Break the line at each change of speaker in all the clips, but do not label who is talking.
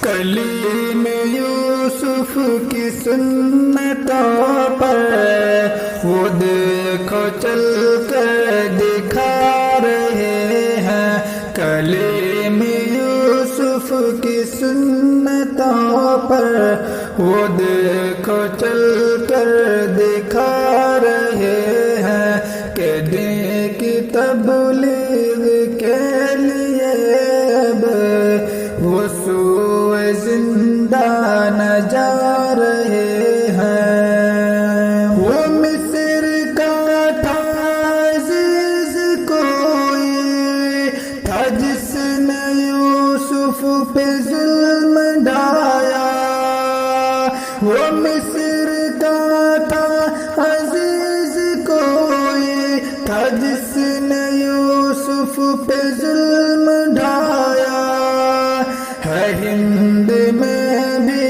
کلیم یوسف کی سنتوں پر وہ دیکھو چل کر دکھا رہے ہیں، کلیم یوسف کی سنتوں پر وہ دیکھو چل کر دکھا رہے ہیں کہ دین کی تبلیغ کے لیے اب وہ سوئے زندان جا رہے ہیں۔ وہ مصر کا تھا عزیز کوئی تھا جس نے یوسف پہ ظلم ڈھایا، وہ مصر کا تھا عزیز کوئی تھا جس نے یوسف پہ ظلم ڈھایا، ہے ہند میں بھی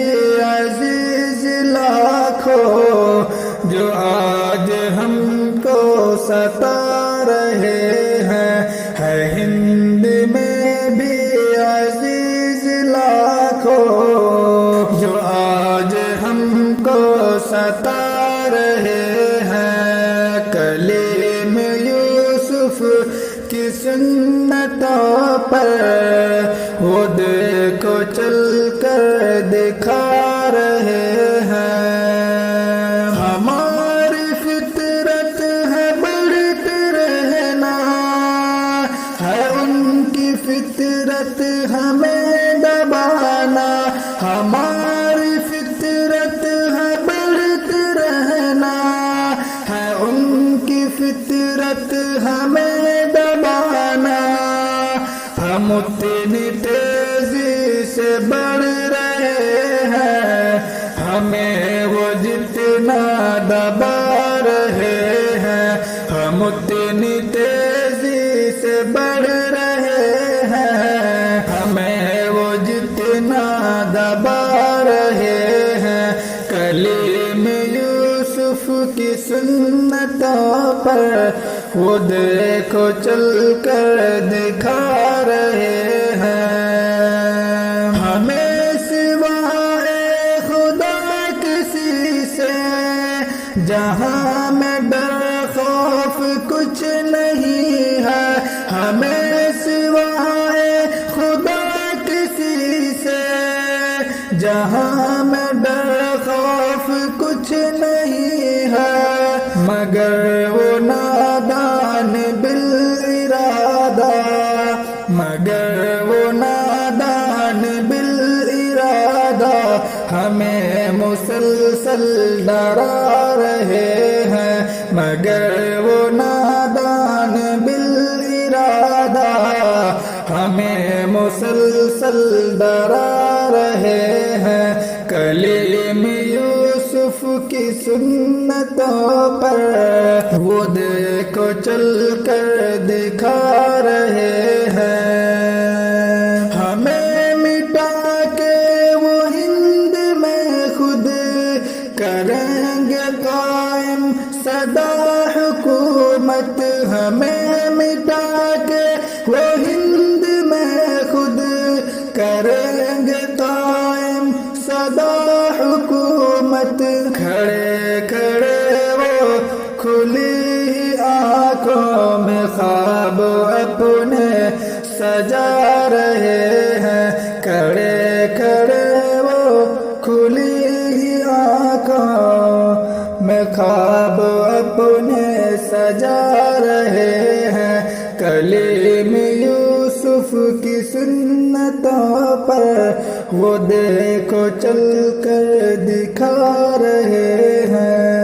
عزیز لاکھوں جو آج ہم کو ستا رہے ہیں، ہے ہند میں بھی عزیز لاکھوں جو آج ہم کو ستا رہے ہیں۔ کلیم یوسف کی سنتوں پر وہ دیکھو چل کر دکھا رہے ہیں، ہماری فطرت ہے بڑھتے رہنا، ہے ان کی فطرت ہمیں دبانا، ہماری فطرت ہے بڑھتے رہنا، ہے ان کی فطرت ہمیں دبانا، ہم اتنی تیزی سے بڑھ رہے ہیں، ہمیں وہ جتنا دبا رہے ہیں، ہم اتنی تیزی سے بڑھ رہے ہیں، ہمیں وہ جتنا دبا رہے ہیں۔ کلیم یوسف کی سنتوں پر وہ دیکھو چل کر دکھا رہے ہیں، ہمیں سوائے خدا کسی سے جہاں میں ڈر خوف کچھ نہیں ہے، ہمیں سوائے خدا کسی سے جہاں میں ڈر خوف کچھ نہیں ہے، مگر وہ نادان بالارادہ، مگر وہ نادان بالارادہ ہمیں مسلسل ڈرا رہے ہیں، مگر وہ نادان بالارادہ ہمیں مسلسل ڈرا رہے ہیں۔ کلیم یوسف کی سنتوں پر وہ دیکھو چل کر دکھا رہے ہیں، ہمیں مٹا کے وہ ہند میں خود کریں گے قائم سدا حکومت، ہمیں مٹا کے وہ ہند میں خود کریں گے قائم سدا حکومت، کھڑے کھڑے وہ کھلی آنکھوں میں خواب اپنے سجا رہے ہیں، کھڑے کھڑے وہ کھلی آنکھوں میں خواب اپنے سجا رہے ہیں۔ کلیم یوسف کی سنتوں پر وہ دیکھو چل کر دکھا رہے ہیں۔